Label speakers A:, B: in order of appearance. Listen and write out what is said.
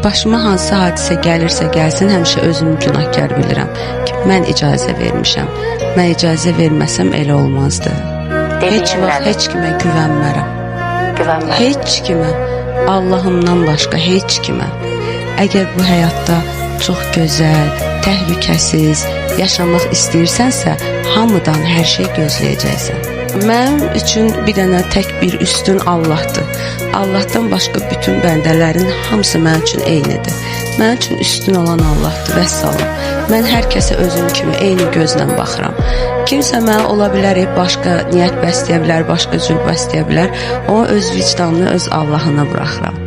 A: başıma hansı hadisə gəlirsə gəlsin, həmişə özümü günahkar bilirəm ki, mən icazə vermişəm. Mən icazə verməsəm elə olmazdı. Heç vaxt heç kimə güvənmərəm. Heç kimə, Allahımdan başqa heç kimə. Əgər bu həyatda çox gözəl, təhlükəsiz yaşamaq istəyirsənsə, hamıdan hər şey gözləyəcəksən. Mənim üçün bir dənə tək bir üstün Allahdır. Allahdan başqa bütün bəndələrin hamısı mənim üçün eynidir. Mənim üçün üstün olan Allahdır, vəssalam. Mən hər kəsə özüm kimi eyni gözlə baxıram. Kimsə mənə ola bilər, başqa niyyət bəsləyə bilər, başqa cür bəsləyə bilər. Ona öz vicdanını, öz Allahına buraxıram.